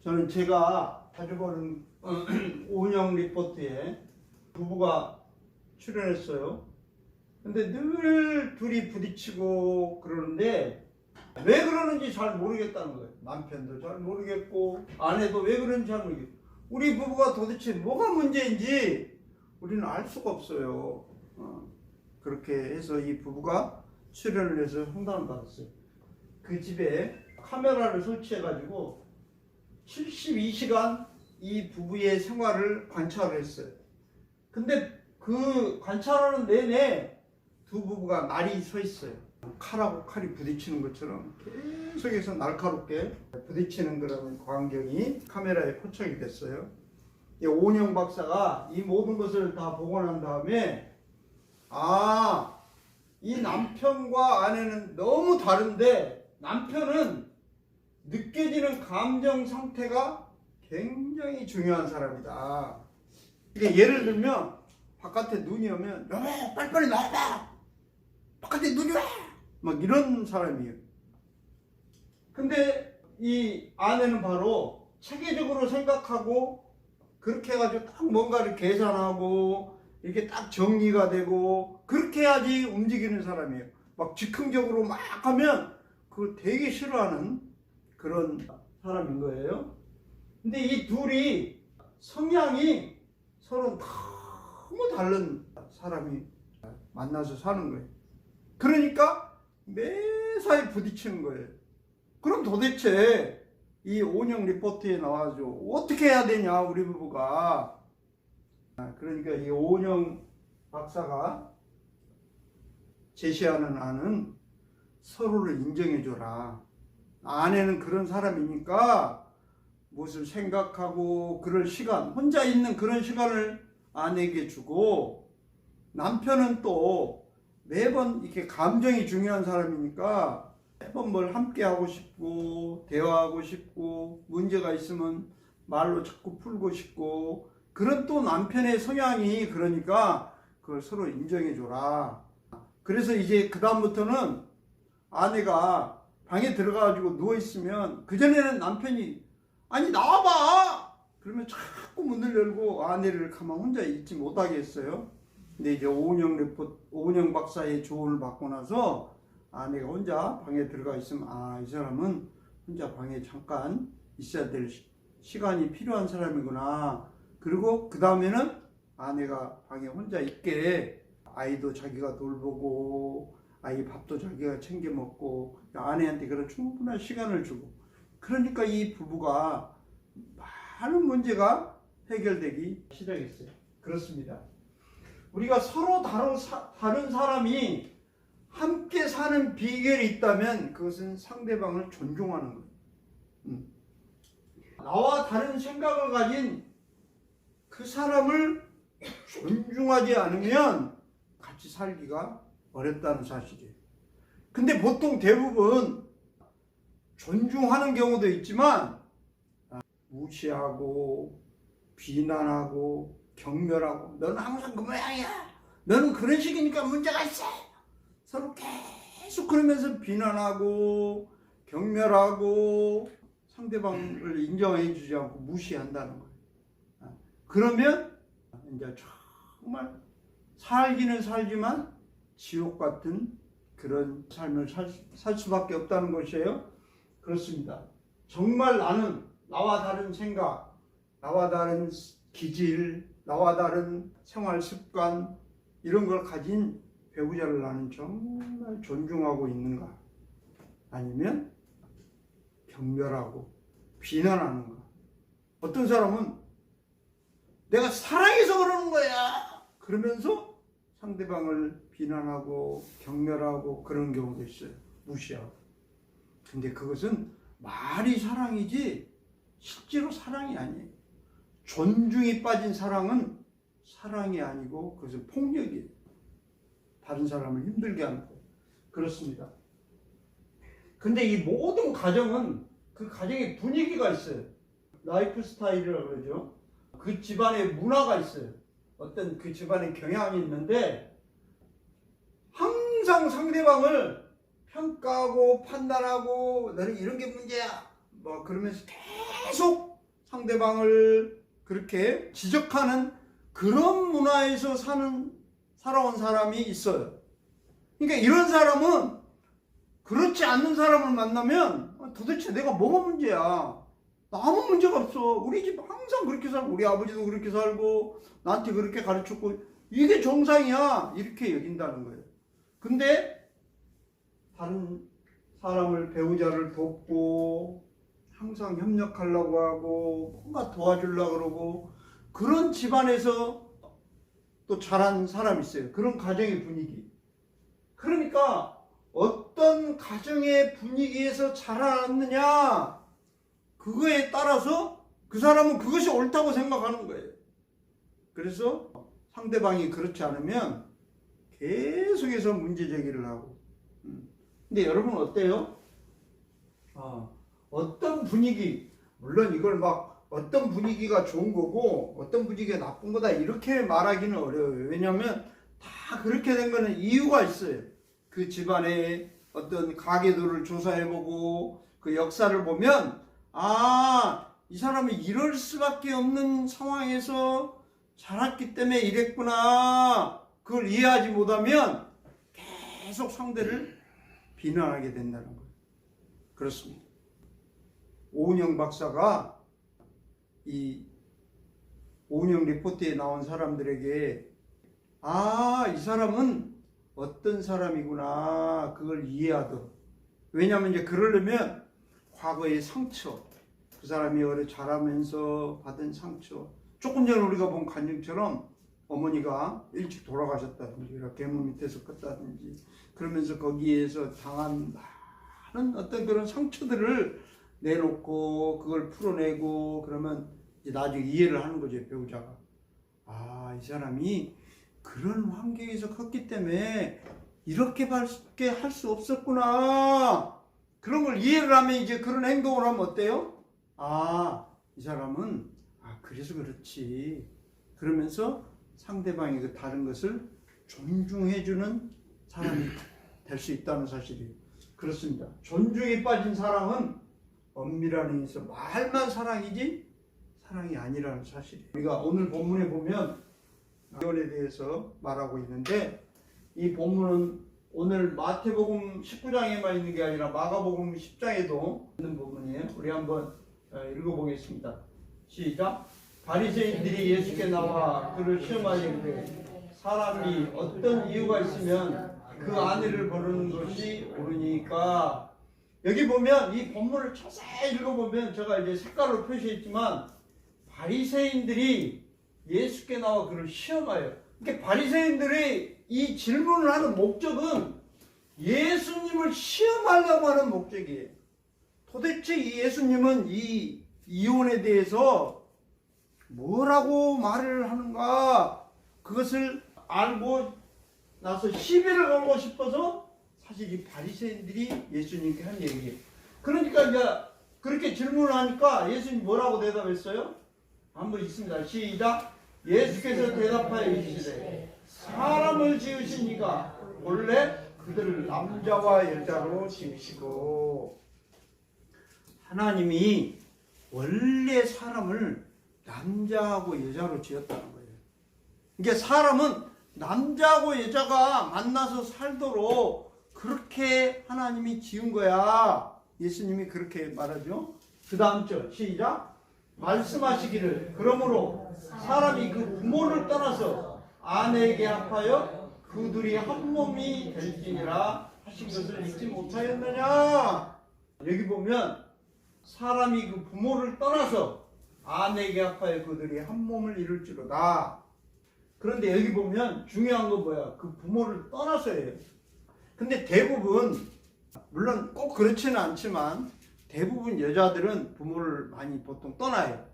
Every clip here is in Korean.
저는 제가 자주 보는 오은영 리포트에 부부가 출연했어요. 근데 늘 둘이 부딪히고 그러는데 왜 그러는지 잘 모르겠다는 거예요. 남편도 잘 모르겠고 아내도 왜 그런지 잘 모르겠고 우리 부부가 도대체 뭐가 문제인지 우리는 알 수가 없어요. 그렇게 해서 이 부부가 출연을 해서 상담을 받았어요. 그 집에 카메라를 설치해가지고 72시간 이 부부의 생활을 관찰을 했어요. 근데 그 관찰하는 내내 두 부부가 날이 서 있어요. 칼하고 칼이 부딪히는 것처럼 계속해서 날카롭게 부딪히는 그런 광경이 카메라에 포착이 됐어요. 오은영 박사가 이 모든 것을 다 보고 난 다음에 이 남편과 아내는 너무 다른데 남편은 느껴지는 감정 상태가 굉장히 중요한 사람이다. 그러니까 예를 들면 바깥에 눈이 오면 빨리빨리 나와봐! 바깥에 눈이 와! 막 이런 사람이에요. 근데 이 아내는 바로 체계적으로 생각하고 그렇게 해가지고 딱 뭔가를 계산하고 이렇게 딱 정리가 되고 그렇게 해야지 움직이는 사람이에요. 막 즉흥적으로 막 하면 그걸 되게 싫어하는 그런 사람인 거예요. 근데 이 둘이 성향이 서로 너무 다른 사람이 만나서 사는 거예요. 그러니까 매사에 부딪히는 거예요. 그럼 도대체 이 오은영 리포트에 나와가지고 어떻게 해야 되냐 우리 부부가. 그러니까 이 오은영 박사가 제시하는 안은 서로를 인정해줘라. 아내는 그런 사람이니까 무엇을 생각하고 그럴 시간, 혼자 있는 그런 시간을 아내에게 주고, 남편은 또 매번 이렇게 감정이 중요한 사람이니까 매번 뭘 함께 하고 싶고 대화하고 싶고 문제가 있으면 말로 자꾸 풀고 싶고 그런 또 남편의 성향이 그러니까 그걸 서로 인정해 줘라. 그래서 이제 그 다음부터는 아내가 방에 들어가가지고 누워있으면 그전에는 남편이 아니 나와봐! 그러면 자꾸 문을 열고 아내를 가만 혼자 있지 못하게 했어요. 근데 이제 오은영 박사의 조언을 받고 나서 아내가 혼자 방에 들어가 있으면 이 사람은 혼자 방에 잠깐 있어야 될 시간이 필요한 사람이구나. 그리고 그 다음에는 아내가 방에 혼자 있게 아이도 자기가 돌보고 아이 밥도 자기가 챙겨 먹고 아내한테 그런 충분한 시간을 주고 그러니까 이 부부가 많은 문제가 해결되기 시작했어요. 그렇습니다. 우리가 서로 다른 사람이 함께 사는 비결이 있다면 그것은 상대방을 존중하는 거예요. 나와 다른 생각을 가진 그 사람을 존중하지 않으면 같이 살기가 어렵다는 사실이에요. 근데 보통 대부분 존중하는 경우도 있지만 무시하고 비난하고 경멸하고 너는 항상 그 모양이야. 너는 그런 식이니까 문제가 있어. 서로 계속 그러면서 비난하고 경멸하고 상대방을 인정해 주지 않고 무시한다는 거예요. 그러면 이제 정말 살기는 살지만 지옥 같은 그런 삶을 살 수밖에 없다는 것이에요. 그렇습니다. 정말 나는 나와 다른 생각, 나와 다른 기질, 나와 다른 생활 습관 이런 걸 가진 배우자를 나는 정말 존중하고 있는가? 아니면 경멸하고 비난하는가? 어떤 사람은 내가 사랑해서 그러는 거야! 그러면서 상대방을 비난하고 경멸하고 그런 경우도 있어요. 무시하고. 근데 그것은 말이 사랑이지 실제로 사랑이 아니에요. 존중이 빠진 사랑은 사랑이 아니고 그것은 폭력이에요. 다른 사람을 힘들게 하는 거예요. 그렇습니다. 근데 이 모든 가정은 그 가정의 분위기가 있어요. 라이프 스타일이라고 그러죠. 그 집안의 문화가 있어요. 어떤 그 집안의 경향이 있는데 항상 상대방을 평가하고 판단하고 너는 이런 게 문제야 뭐 그러면서 계속 상대방을 그렇게 지적하는 그런 문화에서 살아온 사람이 있어요. 그러니까 이런 사람은 그렇지 않는 사람을 만나면 도대체 내가 뭐가 문제야? 나 아무 문제가 없어. 우리 집 항상 그렇게 살고 우리 아버지도 그렇게 살고 나한테 그렇게 가르쳤고 이게 정상이야. 이렇게 여긴다는 거예요. 근데 다른 사람을 배우자를 돕고 항상 협력하려고 하고 뭔가 도와주려고 그러고 그런 집안에서 또 자란 사람이 있어요. 그런 가정의 분위기. 그러니까 어떤 가정의 분위기에서 자라났느냐 그거에 따라서 그 사람은 그것이 옳다고 생각하는 거예요. 그래서 상대방이 그렇지 않으면 계속해서 문제 제기를 하고. 근데 여러분 어때요? 어떤 분위기, 물론 이걸 막 어떤 분위기가 좋은 거고 어떤 분위기가 나쁜 거다 이렇게 말하기는 어려워요. 왜냐하면 다 그렇게 된 거는 이유가 있어요. 그 집안의 어떤 가계도를 조사해보고 그 역사를 보면 이 사람이 이럴 수밖에 없는 상황에서 자랐기 때문에 이랬구나. 그걸 이해하지 못하면 계속 상대를 비난하게 된다는 거예요. 그렇습니다. 오은영 박사가 이 오은영 리포트에 나온 사람들에게 이 사람은 어떤 사람이구나 그걸 이해하도록. 왜냐하면 이제 그러려면 과거의 상처, 그 사람이 오래 자라면서 받은 상처, 조금 전에 우리가 본 간증처럼 어머니가 일찍 돌아가셨다든지 괴물 밑에서 컸다든지 그러면서 거기에서 당한 많은 어떤 그런 상처들을 내놓고 그걸 풀어내고 그러면 이제 나중에 이해를 하는 거죠. 배우자가 이 사람이 그런 환경에서 컸기 때문에 이렇게밖에 할 수 없었구나. 그런 걸 이해를 하면 이제 그런 행동을 하면 어때요? 이 사람은 그래서 그렇지. 그러면서 상대방이 그 다른 것을 존중해주는 사람이 될 수 있다는 사실이에요. 그렇습니다. 존중에 빠진 사랑은 엄밀한 의미에서 말만 사랑이지 사랑이 아니라는 사실이에요. 우리가 오늘 본문에 보면 이혼에 대해서 말하고 있는데 이 본문은 오늘 마태복음 19장에만 있는 게 아니라 마가복음 10장에도 있는 본문이에요. 우리 한번 읽어보겠습니다. 시작. 바리새인들이 예수께 나와 그를 시험하려는데 사람이 어떤 이유가 있으면 그 아내를 부르는 것이 옳으니까. 여기 보면 이 본문을 자세히 읽어보면 제가 이제 색깔로 표시했지만 바리새인들이 예수께 나와 그를 시험하여. 그러니까 바리새인들이 이 질문을 하는 목적은 예수님을 시험하려고 하는 목적이에요. 도대체 이 예수님은 이 이혼에 대해서 뭐라고 말을 하는가 그것을 알고 나서 시비를 걸고 싶어서 사실 이 바리새인들이 예수님께 한 얘기예요. 그러니까 이제 그렇게 질문을 하니까 예수님 뭐라고 대답했어요? 한번 있습니다. 시작. 예수께서 대답하여 이르시되 사람을 지으신 이가 본래 그들을 남자와 여자로 지으시고. 하나님이 원래 사람을 남자하고 여자로 지었다는 거예요. 그러니까 사람은 남자하고 여자가 만나서 살도록 그렇게 하나님이 지은 거야. 예수님이 그렇게 말하죠. 그 다음 절 시작. 말씀하시기를 그러므로 사람이 그 부모를 떠나서 아내에게 합하여 그들이 한 몸이 될지니라 하신 것을 잊지 못하였느냐. 여기 보면 사람이 그 부모를 떠나서 아내에게 합하여 그들이 한 몸을 이룰지로다. 그런데 여기 보면 중요한 건 뭐야? 그 부모를 떠나서예요. 근데 대부분, 물론 꼭 그렇지는 않지만 대부분 여자들은 부모를 많이 보통 떠나요.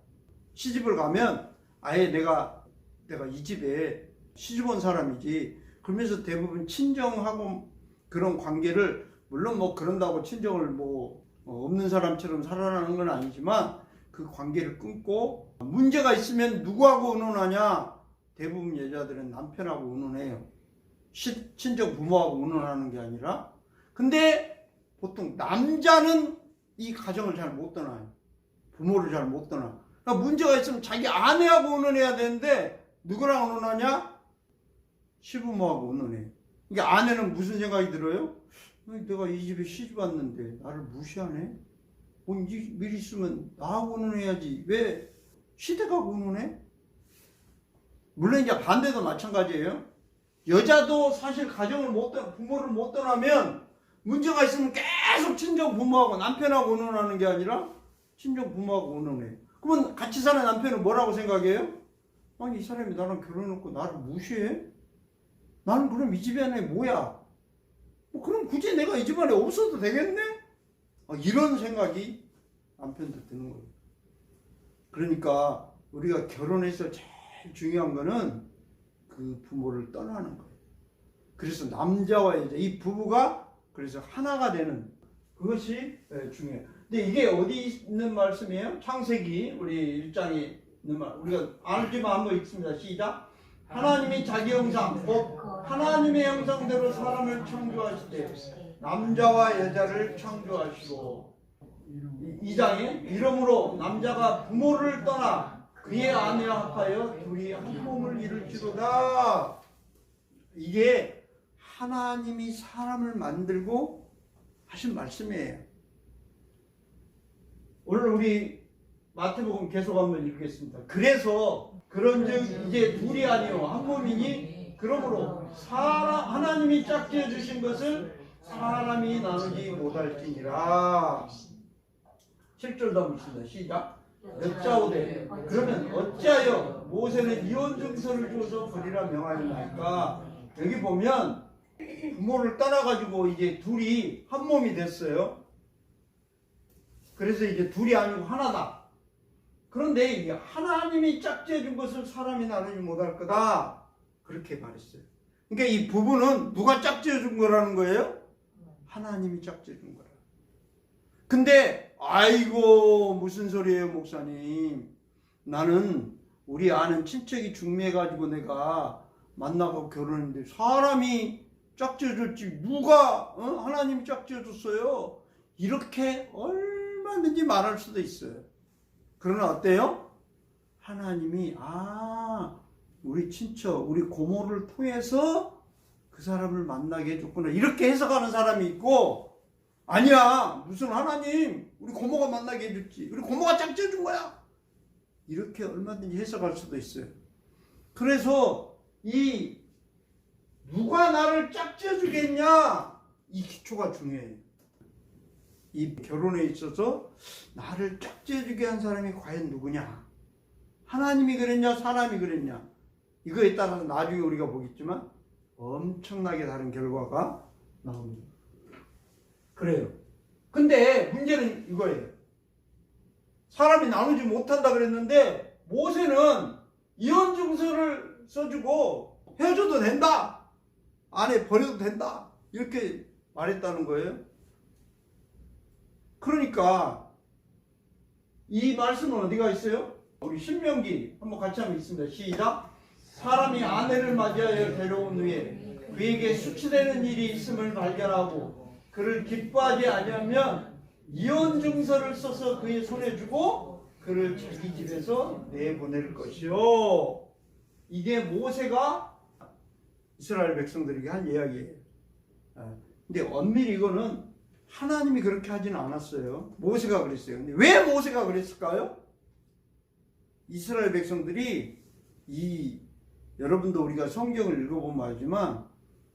시집을 가면 아예 내가 이 집에 시집 온 사람이지. 그러면서 대부분 친정하고 그런 관계를, 물론 뭐 그런다고 친정을 없는 사람처럼 살아가는 건 아니지만 그 관계를 끊고, 문제가 있으면 누구하고 의논하냐? 대부분 여자들은 남편하고 의논해요. 친정 부모하고 의논하는 게 아니라. 근데 보통 남자는 이 가정을 잘 못 떠나요. 부모를 잘 못 떠나. 그러니까 문제가 있으면 자기 아내하고 의논해야 되는데 누구랑 의논하냐? 시부모하고 의논해. 그러니까 아내는 무슨 생각이 들어요? 내가 이 집에 시집 왔는데 나를 무시하네? 미리 있으면 나하고 의논해야지. 왜 시댁하고 의논해? 물론 이제 반대도 마찬가지예요. 여자도 사실 부모를 못 떠나면 문제가 있으면 계속 친정 부모하고 남편하고 의논하는 게 아니라 친정 부모하고 의논해. 그러면 같이 사는 남편은 뭐라고 생각해요? 아니, 이 사람이 나랑 결혼해놓고 나를 무시해? 나는 그럼 이 집안에 뭐야? 그럼 굳이 내가 이 집안에 없어도 되겠네? 이런 생각이 남편도 드는 거예요. 그러니까 우리가 결혼해서 제일 중요한 거는 그 부모를 떠나는 거예요. 그래서 남자와 여자, 이 부부가 그래서 하나가 되는 그것이 중요해요. 근데 이게 어디 있는 말씀이에요? 창세기 우리 1장에 있는 말. 우리가 알지만 한번 읽습니다. 시작. 하나님이 자기 형상 곧 하나님의 형상대로 사람을 창조하시되 남자와 여자를 창조하시고 2장에 이러므로 남자가 부모를 떠나 그의 아내와 합하여 둘이 한 몸을 이룰지로다. 이게 하나님이 사람을 만들고 하신 말씀이에요. 오늘 우리 마태복음 계속 한번 읽겠습니다. 그래서 그런즉 이제 둘이 아니요 한 몸이니 그러므로 하나님이 짝지어 주신 것을 사람이 나누지 못할지니라. 7절도 한번 읽습니다. 시작. 여짜오되 그러면 어찌하여 모세는 이혼 증서를 줘서 버리라 명하였나이까. 여기 보면 부모를 떠나가지고 이제 둘이 한 몸이 됐어요. 그래서 이제 둘이 아니고 하나다. 그런데 이게 하나님이 짝지어 준 것을 사람이 나누지 못할 거다. 그렇게 말했어요. 그러니까 이 부부는 누가 짝지어 준 거라는 거예요? 하나님이 짝지어 준 거라. 근데 아이고 무슨 소리예요 목사님. 나는 우리 아는 친척이 중매해가지고 내가 만나고 결혼했는데 사람이 짝지어 줬지 누가 하나님이 짝지어 줬어요. 이렇게 얼마든지 말할 수도 있어요. 그러나 어때요? 하나님이 우리 친척 우리 고모를 통해서 그 사람을 만나게 해줬구나 이렇게 해석하는 사람이 있고, 아니야 무슨 하나님 우리 고모가 만나게 해줬지 우리 고모가 짝지어 준 거야 이렇게 얼마든지 해석할 수도 있어요. 그래서 이 누가 나를 짝지어 주겠냐 이 기초가 중요해요. 이 결혼에 있어서 나를 짝지어 주게 한 사람이 과연 누구냐? 하나님이 그랬냐 사람이 그랬냐? 이거에 따라서 나중에 우리가 보겠지만 엄청나게 다른 결과가 나옵니다. 그래요. 근데 문제는 이거예요. 사람이 나누지 못한다 그랬는데 모세는 이혼 증서를 써주고 헤어져도 된다. 아내 버려도 된다. 이렇게 말했다는 거예요. 그러니까 이 말씀은 어디가 있어요? 우리 신명기 한번 같이 한번 읽습니다. 시작. 사람이 아내를 맞이하여 데려온 후에 그에게 수치되는 일이 있음을 발견하고 그를 기뻐하지 아니하면 이혼 증서를 써서 그의 손에 주고 그를 자기 집에서 내보낼 것이요. 이게 모세가 이스라엘 백성들에게 한 이야기예요. 근데 엄밀히 이거는 하나님이 그렇게 하지는 않았어요. 모세가 그랬어요. 근데 왜 모세가 그랬을까요? 이스라엘 백성들이 여러분도 우리가 성경을 읽어보면 알지만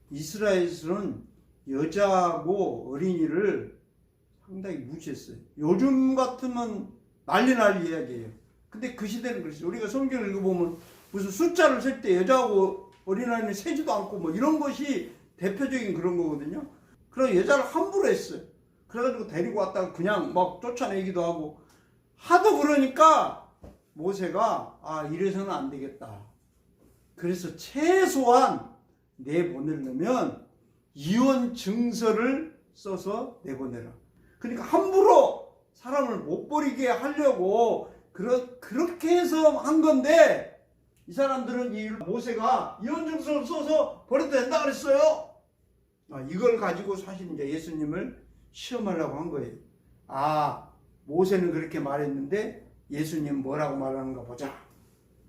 이스라엘에서는 여자하고 어린이를 상당히 무시했어요. 요즘 같으면 난리 이야기예요. 근데 그 시대는 그랬어요. 우리가 성경을 읽어보면 무슨 숫자를 셀 때 여자하고 어린아이는 세지도 않고 뭐 이런 것이 대표적인 그런 거거든요. 그래서 여자를 함부로 했어요. 그래가지고 데리고 왔다가 그냥 막 쫓아내기도 하고 하도 그러니까 모세가 이래서는 안 되겠다. 그래서 최소한 내보내려면 이혼 증서를 써서 내보내라. 그러니까 함부로 사람을 못 버리게 하려고 그렇게 해서 한 건데 이 사람들은 이 모세가 이혼 증서를 써서 버려도 된다 그랬어요. 이걸 가지고 사실 이제 예수님을 시험하려고 한 거예요. 모세는 그렇게 말했는데 예수님 뭐라고 말하는가 보자.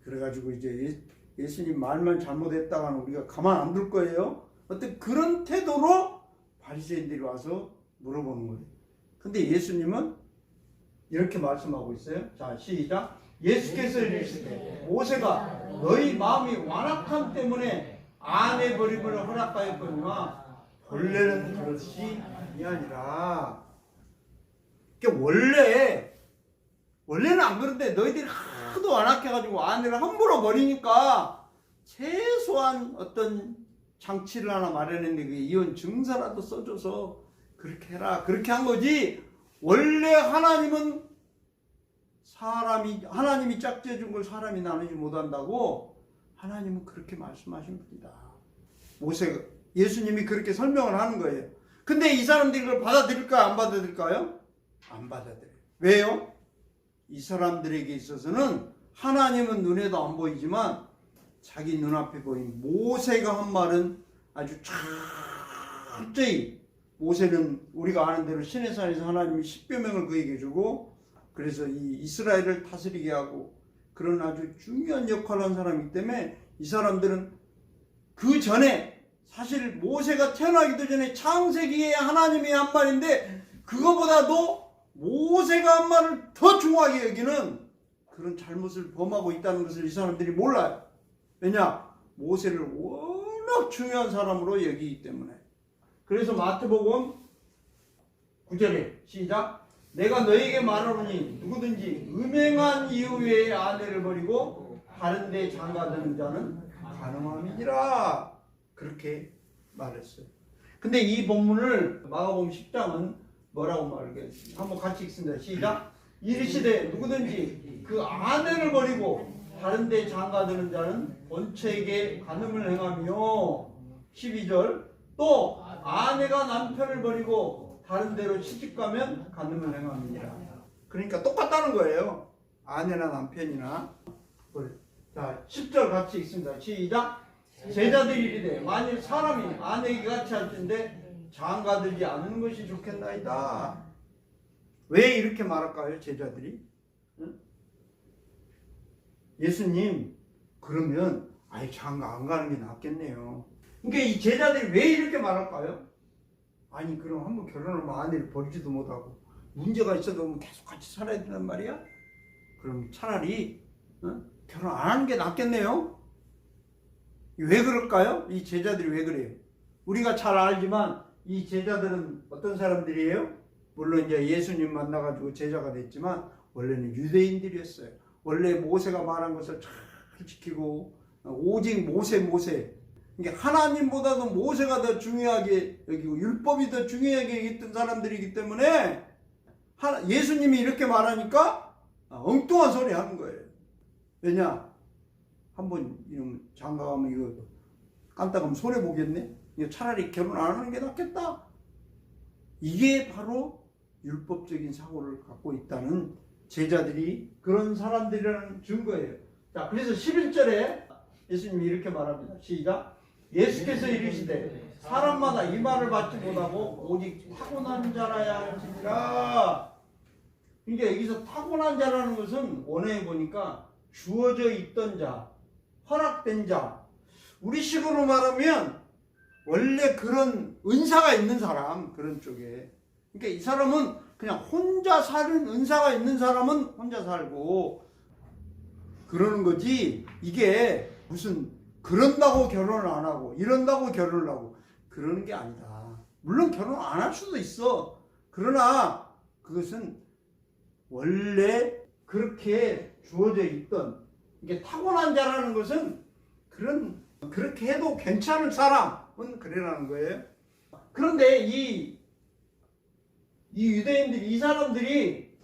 그래가지고 이제 예수님 말만 잘못했다가는 우리가 가만 안 둘 거예요. 어떤 그런 태도로 바리새인들이 와서 물어보는 거예요. 근데 예수님은 이렇게 말씀하고 있어요. 자, 시작. 예수께서 이르시되 모세가 너희 마음이 완악함 때문에 아내 버림을 허락하였거니와 본래는 그것이 아니니라. 그러니까 원래는 안 그런데 너희들이 하도 완악해가지고 아내를 함부로 버리니까 최소한 어떤 장치를 하나 마련했는데 그 이혼 증서라도 써줘서 그렇게 해라. 그렇게 한 거지. 원래 하나님은 하나님이 짝지어 준 걸 사람이 나누지 못한다고 하나님은 그렇게 말씀하신 겁니다. 예수님이 그렇게 설명을 하는 거예요. 근데 이 사람들이 그걸 받아들일까요? 안 받아들일까요? 안 받아들여요. 왜요? 이 사람들에게 있어서는 하나님은 눈에도 안 보이지만 자기 눈앞에 보인 모세가 한 말은 아주 철저히, 모세는 우리가 아는 대로 시내산에서 하나님이 십계명을 그에게 주고 그래서 이 이스라엘을 다스리게 하고 그런 아주 중요한 역할을 한 사람이기 때문에 이 사람들은 그 전에 사실 모세가 태어나기도 전에 창세기에 하나님이 한 말인데 그거보다도 모세가 한 말을 더 중요하게 여기는 그런 잘못을 범하고 있다는 것을 이 사람들이 몰라요. 왜냐? 모세를 워낙 중요한 사람으로 여기기 때문에. 그래서 마태복음 9절에 시작. 내가 너에게 말하노니 누구든지 음행한 이유 외에 아내를 버리고 다른 데 장가드는 자는 가늠함이니라. 그렇게 말했어요. 근데 이 본문을 마가복음 10장은 뭐라고 말하겠습니까? 한번 같이 읽습니다. 시작. 이르시되 누구든지 그 아내를 버리고 다른 데 장가드는 자는 본처에게 간음을 행하며 12절 또 아내가 남편을 버리고 다른 데로 시집가면 간음을 행함이니라. 그러니까 똑같다는 거예요. 아내나 남편이나. 자, 10절 같이 읽습니다. 시작. 제자들이 이르되 만일 사람이 아내에게 같이 할진대 장가들지 않는 것이 좋겠나이다. 왜 이렇게 말할까요? 제자들이? 응? 예수님 그러면 아예 장가 안 가는 게 낫겠네요. 그러니까 이 제자들이 왜 이렇게 말할까요? 아니 그럼 한번 결혼하면 아내를 버리지도 못하고 문제가 있어도 계속 같이 살아야 된단 말이야? 그럼 차라리 결혼 안 하는 게 낫겠네요? 왜 그럴까요? 이 제자들이 왜 그래요? 우리가 잘 알지만 이 제자들은 어떤 사람들이에요? 물론 이제 예수님 만나가지고 제자가 됐지만 원래는 유대인들이었어요. 원래 모세가 말한 것을 잘 지키고 오직 모세. 그러니까 하나님보다도 모세가 더 중요하게 여기고 율법이 더 중요하게 여겼던 사람들이기 때문에 예수님이 이렇게 말하니까 엉뚱한 소리 하는 거예요. 왜냐? 한번 이러면 장가가면 이거 깜빡하면 손해보겠네? 이거 차라리 결혼 안 하는 게 낫겠다? 이게 바로 율법적인 사고를 갖고 있다는 제자들이 그런 사람들이라는 증거예요. 자, 그래서 11절에 예수님이 이렇게 말합니다. 시작. 예수께서 이르시되 사람마다 이 말을 받지 못하고 오직 타고난 자라야 할지니라. 그러니까 여기서 타고난 자라는 것은 원어에 보니까 주어져 있던 자, 허락된 자. 우리식으로 말하면 원래 그런 은사가 있는 사람, 그런 쪽에. 그러니까 이 사람은 그냥 혼자 사는 은사가 있는 사람은 혼자 살고 그러는 거지. 이게 무슨 그런다고 결혼을 안 하고 이런다고 결혼을 하고 그러는 게 아니다. 물론 결혼 안 할 수도 있어. 그러나 그것은 원래 그렇게 주어져 있던, 이게 타고난 자라는 것은 그렇게 해도 괜찮을 사람은 그래라는 거예요. 그런데 이 유대인들이, 이 사람들이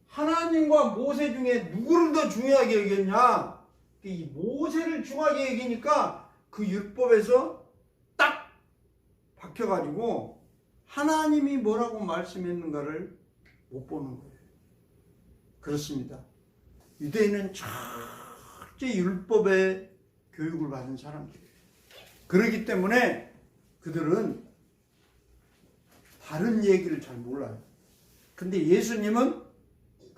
하나님과 모세 중에 누구를 더 중요하게 여겼냐? 이 모세를 중요하게 여기니까 그 율법에서 딱 박혀가지고 하나님이 뭐라고 말씀했는가를 못 보는 거예요. 그렇습니다. 유대인은 철저히 율법의 교육을 받은 사람들이에요. 그렇기 때문에 그들은 다른 얘기를 잘 몰라요. 근데 예수님은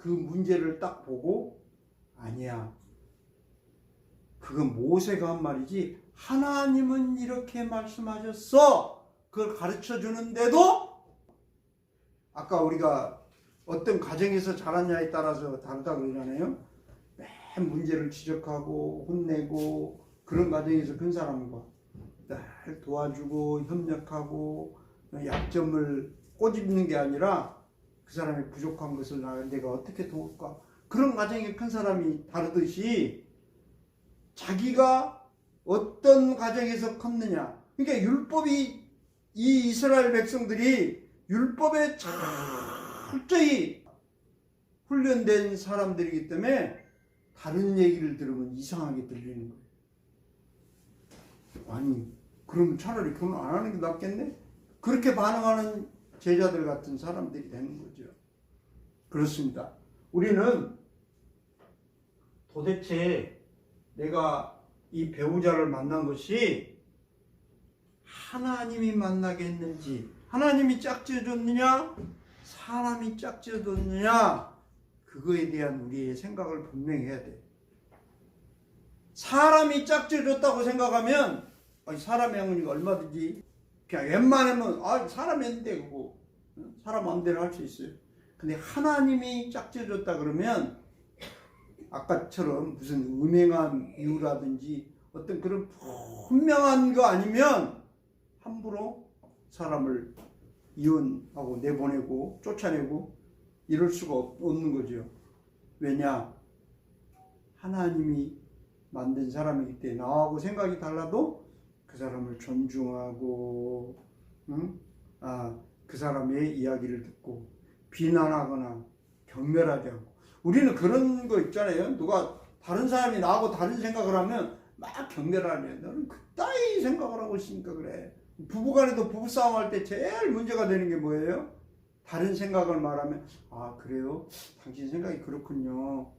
그 문제를 딱 보고 아니야. 그건 모세가 한 말이지 하나님은 이렇게 말씀하셨어. 그걸 가르쳐 주는데도 아까 우리가 어떤 가정에서 자랐냐에 따라서 다르다고 그러잖아요. 맨 문제를 지적하고 혼내고 그런 가정에서 큰 사람과 날 도와주고 협력하고 약점을 꼬집는 게 아니라 그 사람의 부족한 것을 내가 어떻게 도울까? 그런 가정에 큰 사람이 다르듯이 자기가 어떤 가정에서 컸느냐. 그러니까 율법이 이 이스라엘 백성들이 율법에 철저히 훈련된 사람들이기 때문에 다른 얘기를 들으면 이상하게 들리는 거예요. 아니, 그러면 차라리 결혼 안 하는 게 낫겠네? 그렇게 반응하는 제자들 같은 사람들이 되는 거죠. 그렇습니다. 우리는 도대체 내가 이 배우자를 만난 것이 하나님이 만나게 했는지, 하나님이 짝지어줬느냐, 사람이 짝지어줬느냐, 그거에 대한 우리의 생각을 분명히 해야 돼. 사람이 짝지어줬다고 생각하면 사람의 행운이가 얼마든지 그냥 웬만하면 사람이 했는데 그거 사람 마음대로 할 수 있어요. 근데 하나님이 짝지어줬다 그러면 아까처럼 무슨 음행한 이유라든지 어떤 그런 분명한 거 아니면 함부로 사람을 이혼하고 내보내고 쫓아내고 이럴 수가 없는 거죠. 왜냐? 하나님이 만든 사람이기 때문에 나하고 생각이 달라도 그 사람을 존중하고 그 사람의 이야기를 듣고 비난하거나 경멸하지 않고. 우리는 그런 거 있잖아요. 누가 다른 사람이 나하고 다른 생각을 하면 막 경멸하네. 너는 그따위 생각을 하고 있으니까 그래. 부부간에도 부부싸움 할 때 제일 문제가 되는 게 뭐예요? 다른 생각을 말하면 그래요? 당신 생각이 그렇군요.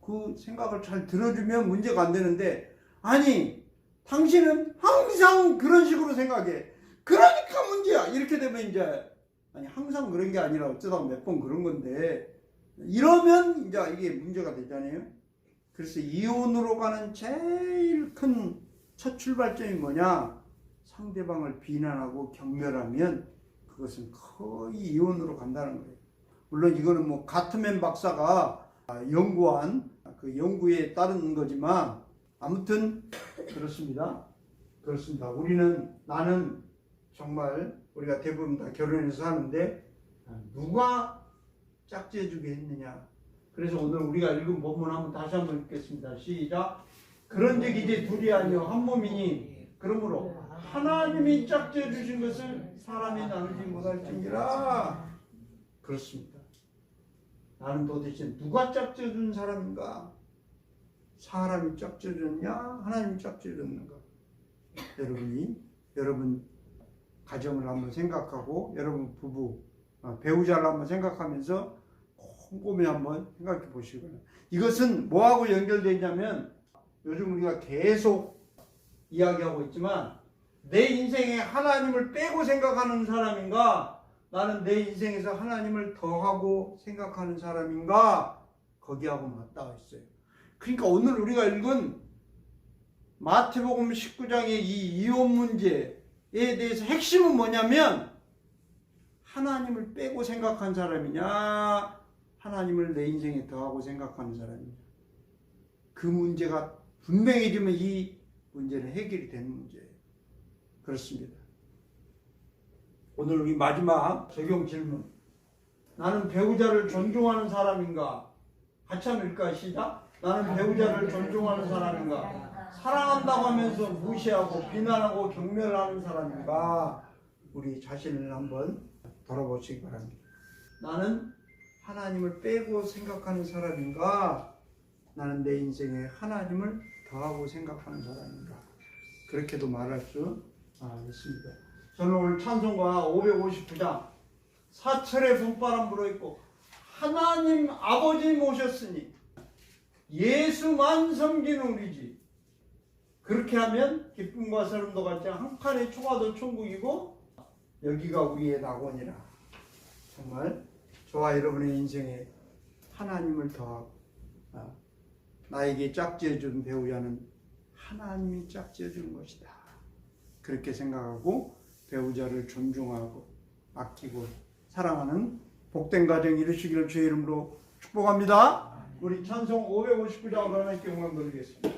그 생각을 잘 들어주면 문제가 안 되는데 아니 당신은 항상 그런 식으로 생각해. 그러니까 문제야. 이렇게 되면 이제 아니 항상 그런 게 아니라 어쩌다 몇 번 그런 건데 이러면 이제 이게 문제가 되잖아요. 그래서 이혼으로 가는 제일 큰 첫 출발점이 뭐냐? 상대방을 비난하고 경멸하면 그것은 거의 이혼으로 간다는 거예요. 물론 이거는 뭐 가트맨 박사가 연구한 그 연구에 따른 거지만 아무튼 그렇습니다. 나는 정말 우리가 대부분 다 결혼해서 사는데 누가 짝지어주게 했느냐. 그래서 오늘 우리가 읽은 본문 한번 다시 한번 읽겠습니다. 시작. 그런즉 이제 둘이 아니요 한 몸이니 그러므로 하나님이 짝지어 주신 것을 사람이 나누지 못할지니라. 그렇습니다. 나는 도대체 누가 짝지어 준 사람인가? 사람이 짝지어 줬냐? 하나님이 짝지어 줬는가? 여러분 가정을 한번 생각하고 여러분 부부 배우자를 한번 생각하면서 꼼꼼히 한번 생각해 보시고요. 이것은 뭐하고 연결되냐면 요즘 우리가 계속 이야기하고 있지만 내 인생에 하나님을 빼고 생각하는 사람인가? 나는 내 인생에서 하나님을 더하고 생각하는 사람인가? 거기하고 맞닿아 있어요. 그러니까 오늘 우리가 읽은 마태복음 19장의 이 이혼 문제에 대해서 핵심은 뭐냐면 하나님을 빼고 생각한 사람이냐? 하나님을 내 인생에 더하고 생각하는 사람이냐? 그 문제가 분명해지면 이 문제는 해결이 되는 문제예요. 그렇습니다. 오늘 우리 마지막 적용 질문. 나는 배우자를 존중하는 사람인가? 같이 한번 읽을까요? 시작. 나는 배우자를 존중하는 사람인가? 사랑한다고 하면서 무시하고 비난하고 경멸하는 사람인가? 우리 자신을 한번 돌아보시기 바랍니다. 나는 하나님을 빼고 생각하는 사람인가? 나는 내 인생에 하나님을 더하고 생각하는 사람인가? 그렇게도 말할 수 있습니다. 저는 오늘 찬송가 559장 사철의 봄바람 불어있고 하나님 아버지 모셨으니 예수만 섬기는 우리지. 그렇게 하면 기쁨과 서름도 같이 한 칸의 초가도 천국이고 여기가 우리의 낙원이라. 정말 저와 여러분의 인생에 하나님을 더하고 나에게 짝지어 준 배우자는 하나님이 짝지어 준 것이다. 그렇게 생각하고 배우자를 존중하고 아끼고 사랑하는 복된 가정 이루시기를 주의 이름으로 축복합니다. 우리 찬송 559장 하나님께 영광 돌리겠습니다.